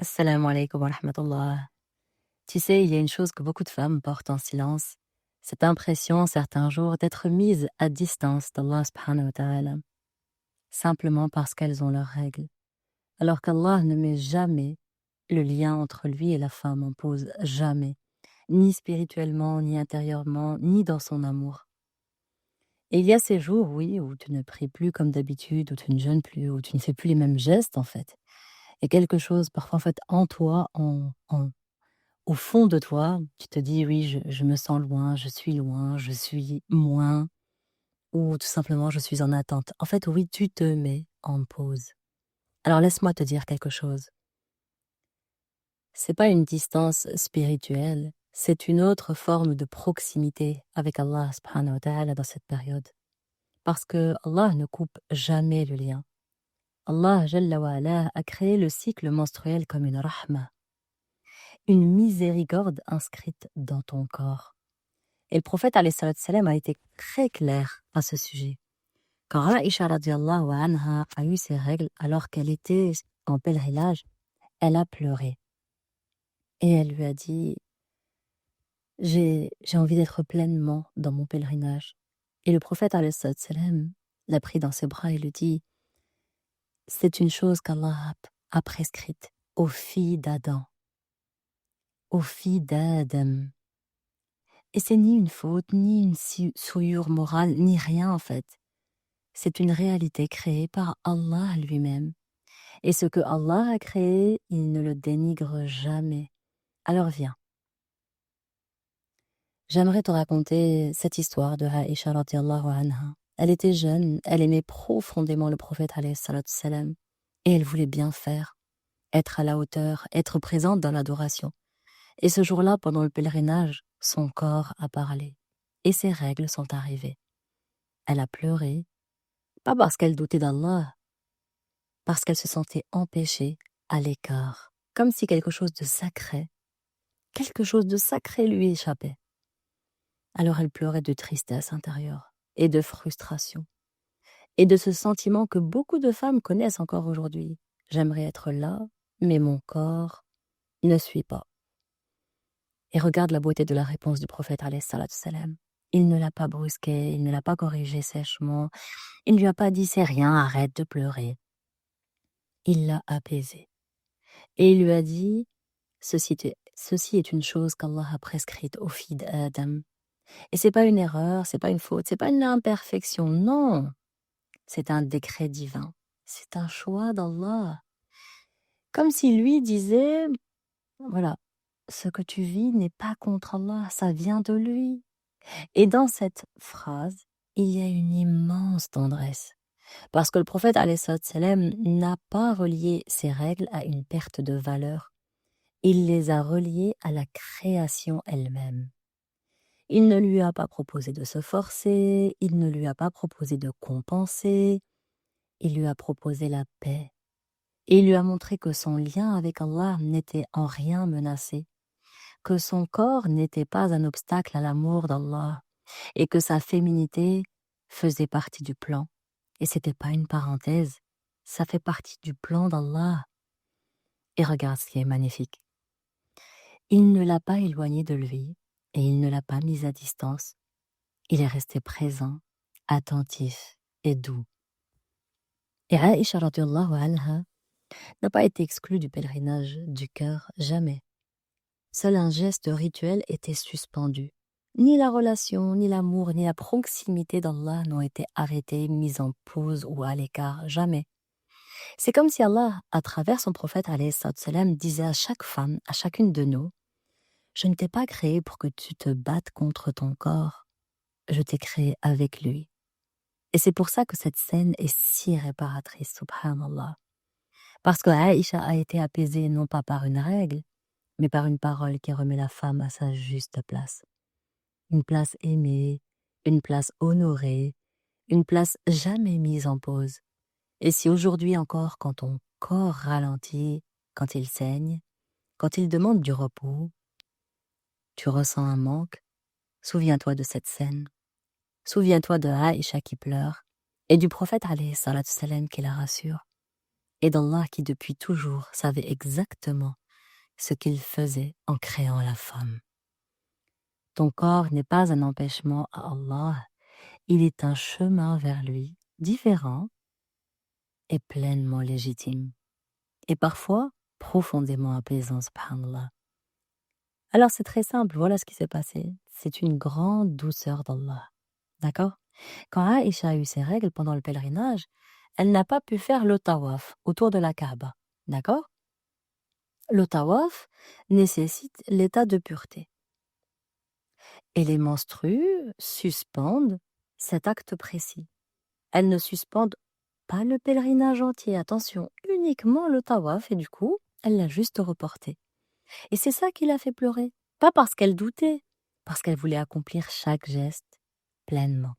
Assalamu alaikum wa rahmatullah. Tu sais, il y a une chose que beaucoup de femmes portent en silence, cette impression certains jours d'être mises à distance d'Allah subhanahu wa ta'ala, simplement parce qu'elles ont leurs règles. Alors qu'Allah ne met jamais le lien entre lui et la femme en pause, jamais, ni spirituellement, ni intérieurement, ni dans son amour. Et il y a ces jours, oui, où tu ne pries plus comme d'habitude, où tu ne jeûnes plus, où tu ne fais plus les mêmes gestes en fait. Et quelque chose, parfois en fait, en toi, au fond de toi, tu te dis: «Oui, je me sens loin, je suis moins» ou tout simplement: «Je suis en attente». En fait, oui, tu te mets en pause. Alors laisse-moi te dire quelque chose. C'est pas une distance spirituelle, c'est une autre forme de proximité avec Allah subhanahu wa ta'ala dans cette période. Parce que Allah ne coupe jamais le lien. Allah jalla wa ala a créé le cycle menstruel comme une rahma, une miséricorde inscrite dans ton corps. Et le prophète alayhi salatu wassalam a été très clair à ce sujet. Quand Aïcha radiallahu anha a eu ses règles alors qu'elle était en pèlerinage, elle a pleuré. Et elle lui a dit: j'ai envie d'être pleinement dans mon pèlerinage. Et le prophète alayhi salatu wassalam l'a pris dans ses bras et lui dit: c'est une chose qu'Allah a prescrite aux filles d'Adam, aux filles d'Adam. Et c'est ni une faute, ni une souillure morale, ni rien en fait. C'est une réalité créée par Allah lui-même. Et ce que Allah a créé, il ne le dénigre jamais. Alors viens. J'aimerais te raconter cette histoire de Aïcha radiallahu anha. Elle était jeune, elle aimait profondément le prophète alayhi salatu wassalam, et elle voulait bien faire, être à la hauteur, être présente dans l'adoration. Et ce jour-là, pendant le pèlerinage, son corps a parlé. Et ses règles sont arrivées. Elle a pleuré, pas parce qu'elle doutait d'Allah, parce qu'elle se sentait empêchée, à l'écart, comme si quelque chose de sacré lui échappait. Alors elle pleurait de tristesse intérieure, et de frustration, et de ce sentiment que beaucoup de femmes connaissent encore aujourd'hui. J'aimerais être là, mais mon corps ne suit pas. Et regarde la beauté de la réponse du prophète alayhi salatu wassalam. Il ne l'a pas brusqué, il ne l'a pas corrigé sèchement, il ne lui a pas dit c'est rien, arrête de pleurer. Il l'a apaisée. Et il lui a dit: ceci est une chose qu'Allah a prescrite aux filles d'Adam. Et c'est pas une erreur, c'est pas une faute, c'est pas une imperfection, non. C'est un décret divin. C'est un choix d'Allah. Comme si lui disait, voilà, ce que tu vis n'est pas contre Allah, ça vient de lui. Et dans cette phrase, il y a une immense tendresse. Parce que le prophète alayhi salatu wassalam n'a pas relié ses règles à une perte de valeur. Il les a reliées à la création elle-même. Il ne lui a pas proposé de se forcer, il ne lui a pas proposé de compenser, il lui a proposé la paix. Et il lui a montré que son lien avec Allah n'était en rien menacé, que son corps n'était pas un obstacle à l'amour d'Allah, et que sa féminité faisait partie du plan. Et c'était pas une parenthèse, ça fait partie du plan d'Allah. Et regarde ce qui est magnifique. Il ne l'a pas éloignée de lui, et il ne l'a pas mise à distance. Il est resté présent, attentif et doux. Et Aïcha radiallahu anha n'a pas été exclue du pèlerinage du cœur, jamais. Seul un geste rituel était suspendu. Ni la relation, ni l'amour, ni la proximité d'Allah n'ont été arrêtés, mis en pause ou à l'écart, jamais. C'est comme si Allah, à travers son prophète alayhi salatu wassalam, disait à chaque femme, à chacune de nous: je ne t'ai pas créé pour que tu te battes contre ton corps, je t'ai créé avec lui. Et c'est pour ça que cette scène est si réparatrice, subhanallah. Parce que Aïcha a été apaisée non pas par une règle, mais par une parole qui remet la femme à sa juste place. Une place aimée, une place honorée, une place jamais mise en pause. Et si aujourd'hui encore, quand ton corps ralentit, quand il saigne, quand il demande du repos, tu ressens un manque, souviens-toi de cette scène. Souviens-toi de Aïcha qui pleure et du prophète alayhi salatu wassalam qui la rassure. et d'Allah qui depuis toujours savait exactement ce qu'il faisait en créant la femme. Ton corps n'est pas un empêchement à Allah, il est un chemin vers lui, différent et pleinement légitime, et parfois profondément apaisant, subhanallah. Alors c'est très simple, voilà ce qui s'est passé. C'est une grande douceur d'Allah, d'accord? Quand Aïcha a eu ses règles pendant le pèlerinage, elle n'a pas pu faire le tawaf autour de la Kaaba, d'accord? Le tawaf nécessite l'état de pureté. Et les menstrues suspendent cet acte précis. Elles ne suspendent pas le pèlerinage entier, attention, uniquement le tawaf, et du coup, elle l'a juste reporté. Et c'est ça qui l'a fait pleurer. Pas parce qu'elle doutait, parce qu'elle voulait accomplir chaque geste pleinement.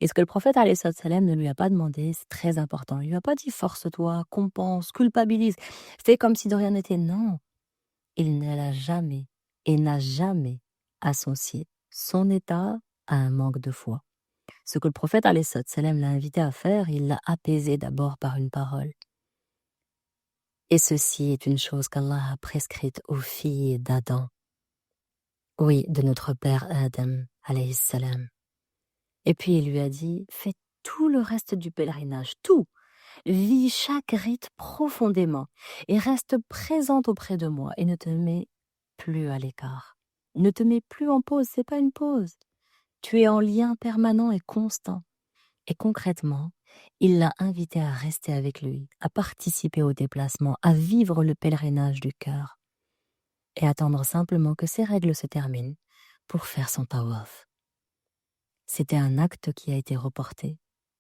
Et ce que le prophète alayhi salam ne lui a pas demandé, c'est très important. Il lui a pas dit force-toi, compense, culpabilise, fais comme si de rien n'était. Non, il ne l'a jamais et n'a jamais associé son état à un manque de foi. Ce que le prophète alayhi salam l'a invité à faire, il l'a apaisé d'abord par une parole. Et ceci est une chose qu'Allah a prescrite aux filles d'Adam. Oui, de notre père Adam alayhi salam. Et puis il lui a dit, fais tout le reste du pèlerinage, tout. Vis chaque rite profondément et reste présente auprès de moi et ne te mets plus à l'écart. Ne te mets plus en pause, c'est pas une pause. Tu es en lien permanent et constant. Et concrètement, il l'a invité à rester avec lui, à participer au déplacement, à vivre le pèlerinage du cœur et attendre simplement que ses règles se terminent pour faire son tawaf. C'était un acte qui a été reporté,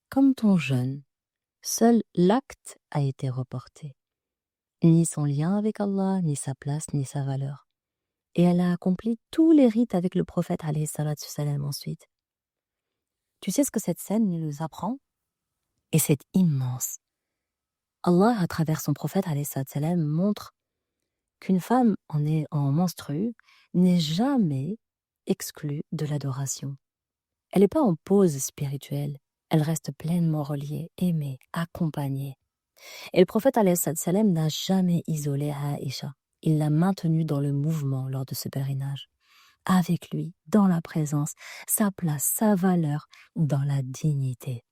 comme ton jeûne. Seul l'acte a été reporté. Ni son lien avec Allah, ni sa place, ni sa valeur. Et elle a accompli tous les rites avec le prophète alayhi salatu salam ensuite. Tu sais ce que cette scène nous apprend? Et c'est immense. Allah, à travers son prophète alayhi salatu salam, montre qu'une femme en menstrue n'est jamais exclue de l'adoration. Elle n'est pas en pause spirituelle. Elle reste pleinement reliée, aimée, accompagnée. Et le prophète alayhi salam n'a jamais isolé Aïcha. Il l'a maintenue dans le mouvement lors de ce pèlerinage. Avec lui, dans la présence, sa place, sa valeur, dans la dignité.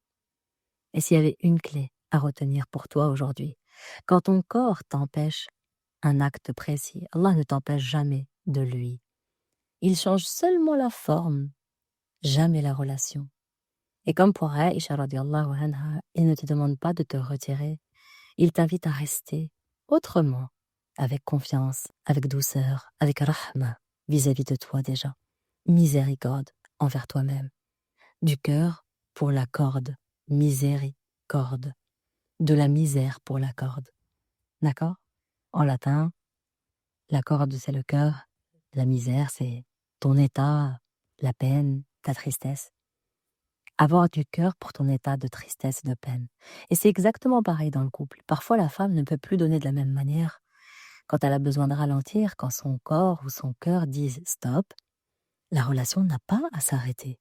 Et s'il y avait une clé à retenir pour toi aujourd'hui, quand ton corps t'empêche un acte précis, Allah ne t'empêche jamais de lui. Il change seulement la forme, jamais la relation. Et comme pour Aïcha radiallahu anha, il ne te demande pas de te retirer. Il t'invite à rester autrement, avec confiance, avec douceur, avec rahma vis-à-vis de toi déjà. Miséricorde envers toi-même. Du cœur pour la corde, miséricorde. De la misère pour la corde. D'accord? En latin, la corde c'est le cœur, la misère c'est ton état, la peine, ta tristesse. Avoir du cœur pour ton état de tristesse et de peine. Et c'est exactement pareil dans le couple. Parfois, la femme ne peut plus donner de la même manière. Quand elle a besoin de ralentir, quand son corps ou son cœur disent stop, la relation n'a pas à s'arrêter.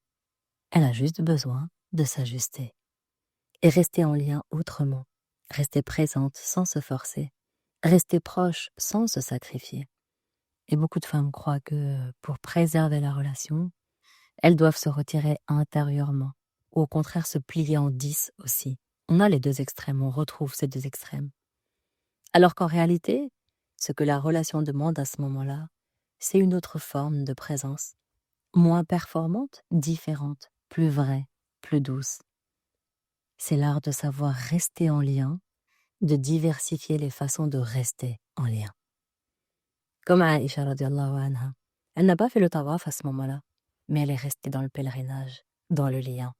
Elle a juste besoin de s'ajuster. Et rester en lien autrement. Rester présente sans se forcer. Rester proche sans se sacrifier. Et beaucoup de femmes croient que pour préserver la relation, elles doivent se retirer intérieurement. Ou au contraire se plier en 10 aussi. On a les deux extrêmes, on retrouve ces deux extrêmes. Alors qu'en réalité, ce que la relation demande à ce moment-là, c'est une autre forme de présence, moins performante, différente, plus vraie, plus douce. C'est l'art de savoir rester en lien, de diversifier les façons de rester en lien. Comme Aïcha radiallahu anha, elle n'a pas fait le tawaf à ce moment-là, mais elle est restée dans le pèlerinage, dans le lien,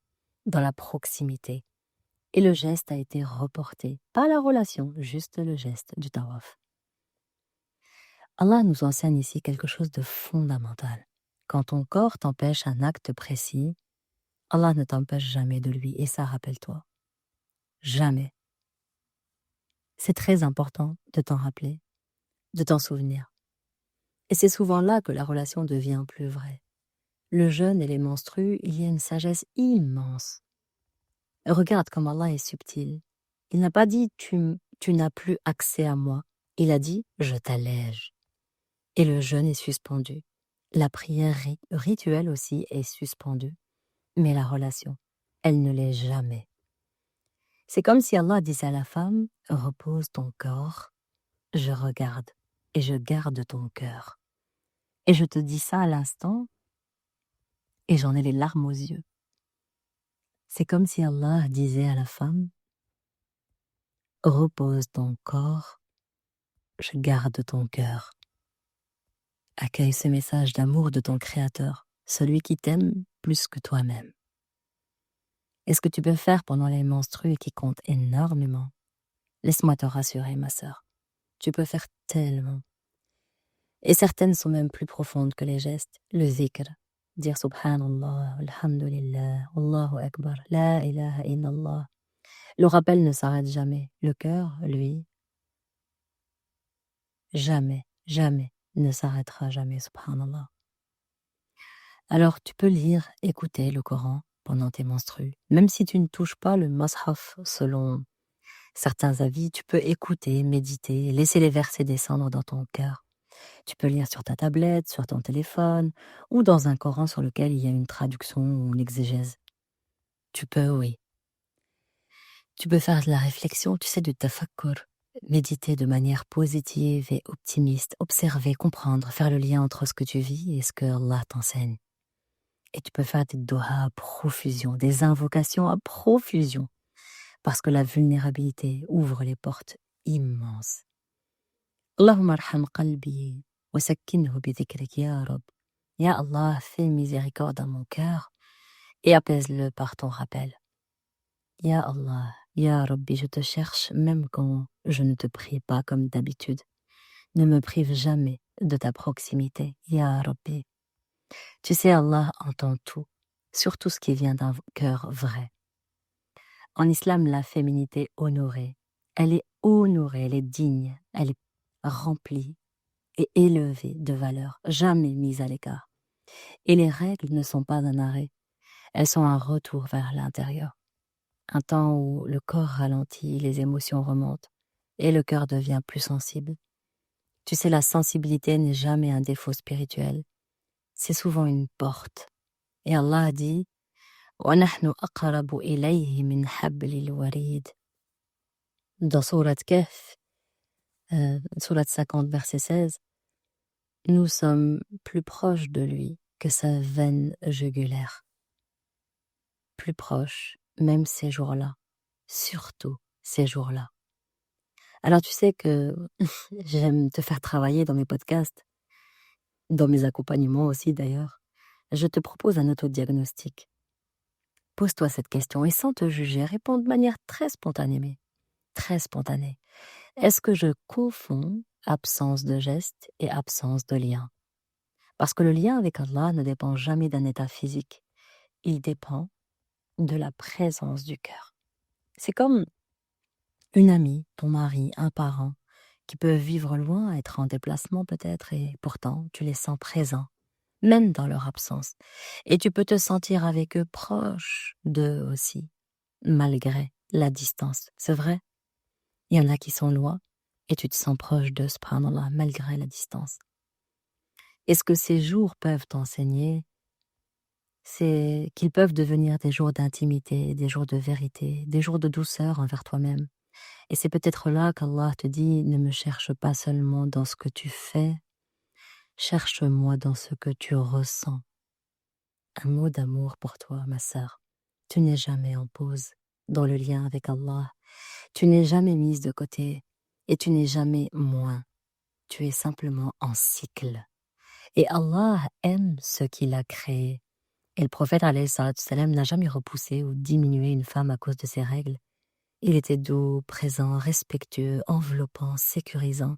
dans la proximité. Et le geste a été reporté, pas la relation, juste le geste du tawaf. Allah nous enseigne ici quelque chose de fondamental. Quand ton corps t'empêche un acte précis, Allah ne t'empêche jamais de lui, et ça, rappelle-toi. Jamais. C'est très important de t'en rappeler, de t'en souvenir. Et c'est souvent là que la relation devient plus vraie. Le jeûne et les menstrues, il y a une sagesse immense. Regarde comme Allah est subtil. Il n'a pas dit tu tu n'as plus accès à moi. Il a dit, je t'allège. Et le jeûne est suspendu. La prière rituelle aussi est suspendue. Mais la relation, elle ne l'est jamais. C'est comme si Allah disait à la femme, repose ton corps, je regarde et je garde ton cœur. Et je te dis ça à l'instant et j'en ai les larmes aux yeux. C'est comme si Allah disait à la femme, repose ton corps, je garde ton cœur. Accueille ce message d'amour de ton Créateur, celui qui t'aime plus que toi-même. Et ce que tu peux faire pendant les menstrues qui compte énormément, laisse-moi te rassurer, ma sœur. Tu peux faire tellement. Et certaines sont même plus profondes que les gestes. Le zikr, dire Subhanallah, Alhamdulillah, Allahu Akbar, La ilaha illallah. Le rappel ne s'arrête jamais. Le cœur, lui, jamais, jamais ne s'arrêtera jamais, Subhanallah. Alors tu peux lire, écouter le Coran pendant tes menstrues. Même si tu ne touches pas le mushaf selon certains avis, tu peux écouter, méditer, laisser les versets descendre dans ton cœur. Tu peux lire sur ta tablette, sur ton téléphone, ou dans un Coran sur lequel il y a une traduction ou une exégèse. Tu peux, oui. Tu peux faire de la réflexion, tu sais, du tafakkur, méditer de manière positive et optimiste, observer, comprendre, faire le lien entre ce que tu vis et ce que Allah t'enseigne. Et tu peux faire des doha à profusion, des invocations à profusion, parce que la vulnérabilité ouvre les portes immenses. Allahumma arham qalbi wa sakkinhu bi dhikrik ya Rab. Ya Allah, fais miséricorde à mon cœur et apaise-le par ton rappel. Ya Allah, Ya Rabbi, je te cherche même quand je ne te prie pas comme d'habitude. Ne me prive jamais de ta proximité, Ya Rabbi. Tu sais, Allah entend tout, surtout ce qui vient d'un cœur vrai. En islam, la féminité honorée, elle est honorée, elle est digne, elle est remplie et élevée de valeur, jamais mise à l'écart. Et les règles ne sont pas un arrêt, elles sont un retour vers l'intérieur. Un temps où le corps ralentit, les émotions remontent et le cœur devient plus sensible. Tu sais, la sensibilité n'est jamais un défaut spirituel, c'est souvent une porte. Et Allah a dit وَنَحْنُ أَقْرَبُ إِلَيْهِ مِنْ حَبْلِ الْوَرِيدِ. Dans Sourate Kahf, Sourate 50, verset 16, nous sommes plus proches de lui que sa veine jugulaire. Plus proches, même ces jours-là, surtout ces jours-là. Alors tu sais que j'aime te faire travailler dans mes podcasts, dans mes accompagnements aussi d'ailleurs. Je te propose un autodiagnostic. Pose-toi cette question et sans te juger, réponds de manière très spontanée. Très spontanée. Est-ce que je confonds absence de geste et absence de lien? Parce que le lien avec Allah ne dépend jamais d'un état physique. Il dépend de la présence du cœur. C'est comme une amie, ton mari, un parent, qui peuvent vivre loin, être en déplacement peut-être, et pourtant tu les sens présents, même dans leur absence. Et tu peux te sentir avec eux proche d'eux aussi, malgré la distance. C'est vrai, il y en a qui sont loin, et tu te sens proche d'eux, subhanallah, malgré la distance. Et ce que ces jours peuvent t'enseigner, c'est qu'ils peuvent devenir des jours d'intimité, des jours de vérité, des jours de douceur envers toi-même. Et c'est peut-être là qu'Allah te dit, ne me cherche pas seulement dans ce que tu fais, cherche-moi dans ce que tu ressens. Un mot d'amour pour toi, ma sœur. Tu n'es jamais en pause dans le lien avec Allah. Tu n'es jamais mise de côté et tu n'es jamais moins. Tu es simplement en cycle. Et Allah aime ce qu'il a créé. Et le prophète alayhi salatu salam n'a jamais repoussé ou diminué une femme à cause de ses règles. Il était doux, présent, respectueux, enveloppant, sécurisant.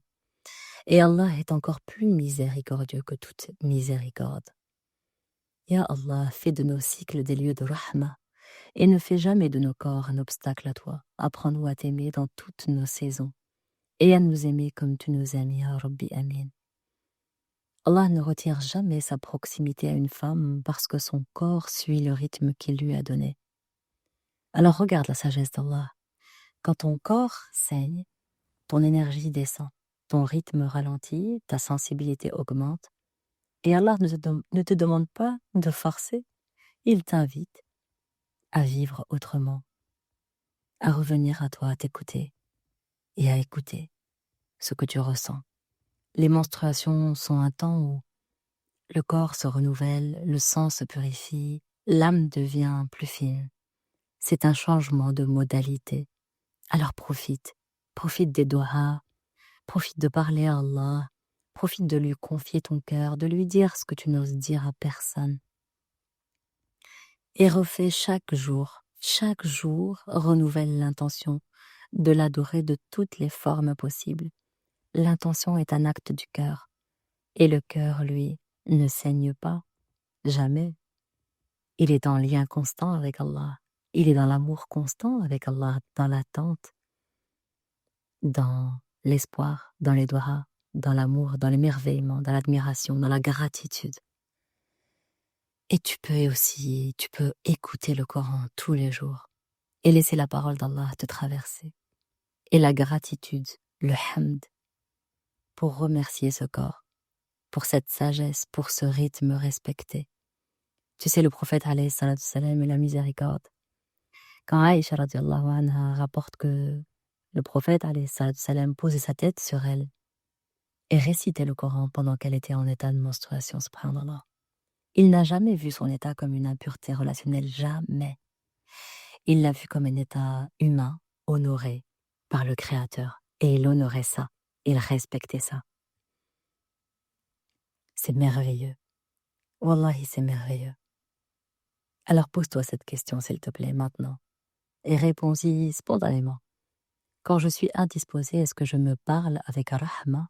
Et Allah est encore plus miséricordieux que toute miséricorde. Ya Allah, fais de nos cycles des lieux de rahma et ne fais jamais de nos corps un obstacle à toi. Apprends-nous à t'aimer dans toutes nos saisons et à nous aimer comme tu nous aimes, Ya Rabbi Amin. Allah ne retire jamais sa proximité à une femme parce que son corps suit le rythme qu'il lui a donné. Alors regarde la sagesse d'Allah. Quand ton corps saigne, ton énergie descend, ton rythme ralentit, ta sensibilité augmente. Et Allah ne te demande pas de forcer, il t'invite à vivre autrement, à revenir à toi, à t'écouter et à écouter ce que tu ressens. Les menstruations sont un temps où le corps se renouvelle, le sang se purifie, l'âme devient plus fine. C'est un changement de modalité. Alors profite des dohas, profite de parler à Allah, profite de lui confier ton cœur, de lui dire ce que tu n'oses dire à personne. Et refais chaque jour, renouvelle l'intention de l'adorer de toutes les formes possibles. L'intention est un acte du cœur, et le cœur, lui, ne saigne pas, jamais. Il est en lien constant avec Allah, il est dans l'amour constant avec Allah, dans l'attente, dans l'espoir, dans les dohas, dans l'amour, dans l'émerveillement, dans l'admiration, dans la gratitude. Et tu peux écouter le Coran tous les jours et laisser la parole d'Allah te traverser. Et la gratitude, le hamd, pour remercier ce corps, pour cette sagesse, pour ce rythme respecté. Tu sais, le prophète alayhi salatu salam et la miséricorde. Quand Aïcha radiallahu anha rapporte que le prophète alayhi salatu salam posait sa tête sur elle et récitait le Coran pendant qu'elle était en état de menstruation, subhanallah. Il n'a jamais vu son état comme une impureté relationnelle, jamais. Il l'a vu comme un état humain, honoré par le Créateur. Et il honorait ça, il respectait ça. C'est merveilleux. Wallahi, c'est merveilleux. Alors pose-toi cette question, s'il te plaît, maintenant. Et réponds-y spontanément. Quand je suis indisposée, est-ce que je me parle avec rahma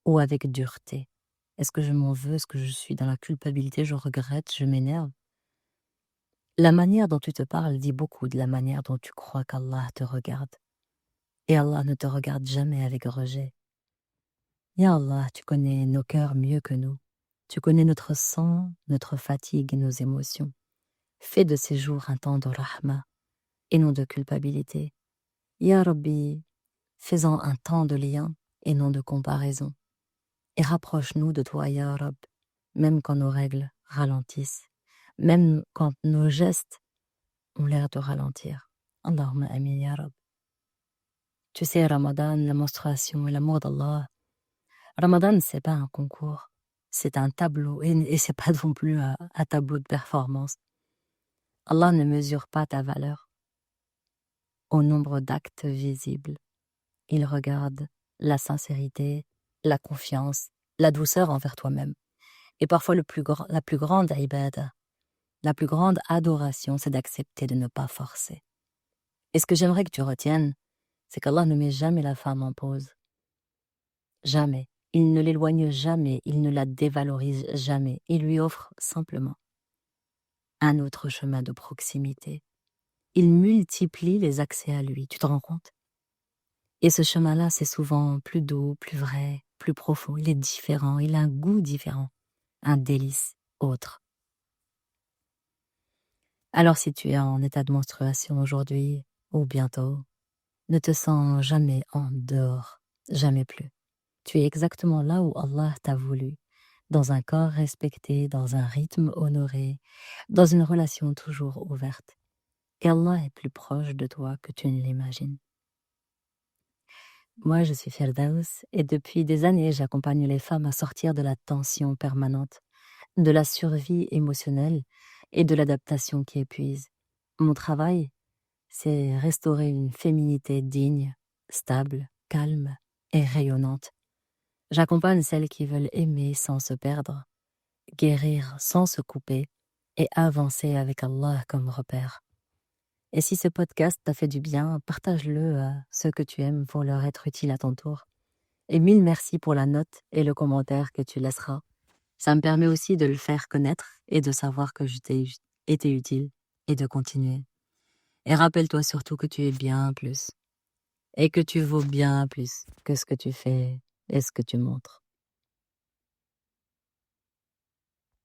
ou avec dureté? Est-ce que je m'en veux? Est-ce que je suis dans la culpabilité? Je regrette? Je m'énerve? La manière dont tu te parles dit beaucoup de la manière dont tu crois qu'Allah te regarde. Et Allah ne te regarde jamais avec rejet. Ya Allah, tu connais nos cœurs mieux que nous. Tu connais notre sang, notre fatigue et nos émotions. Fais de ces jours un temps de rahma et non de culpabilité. Ya Rabbi, fais-en un temps de lien et non de comparaison. Et rapproche-nous de toi, Ya Rab, même quand nos règles ralentissent, même quand nos gestes ont l'air de ralentir. Allahumma amin, Ya Rab. Tu sais, Ramadan, la menstruation et l'amour d'Allah, Ramadan, c'est pas un concours, c'est un tableau, et c'est pas non plus un tableau de performance. Allah ne mesure pas ta valeur au nombre d'actes visibles. Il regarde la sincérité, la confiance, la douceur envers toi-même. Et parfois, la plus grande ibada, la plus grande adoration, c'est d'accepter de ne pas forcer. Et ce que j'aimerais que tu retiennes, c'est qu'Allah ne met jamais la femme en pause. Jamais. Il ne l'éloigne jamais, il ne la dévalorise jamais. Il lui offre simplement un autre chemin de proximité. Il multiplie les accès à lui, tu te rends compte? Et ce chemin-là, c'est souvent plus doux, plus vrai, plus profond. Il est différent, il a un goût différent, un délice autre. Alors si tu es en état de menstruation aujourd'hui ou bientôt, ne te sens jamais en dehors, jamais plus. Tu es exactement là où Allah t'a voulu, dans un corps respecté, dans un rythme honoré, dans une relation toujours ouverte. Et Allah est plus proche de toi que tu ne l'imagines. Moi, je suis Firdaus et depuis des années, j'accompagne les femmes à sortir de la tension permanente, de la survie émotionnelle et de l'adaptation qui épuise. Mon travail, c'est restaurer une féminité digne, stable, calme et rayonnante. J'accompagne celles qui veulent aimer sans se perdre, guérir sans se couper et avancer avec Allah comme repère. Et si ce podcast t'a fait du bien, partage-le à ceux que tu aimes pour leur être utile à ton tour. Et mille merci pour la note et le commentaire que tu laisseras. Ça me permet aussi de le faire connaître et de savoir que je t'ai été utile et de continuer. Et rappelle-toi surtout que tu es bien plus et que tu vaux bien plus que ce que tu fais et ce que tu montres.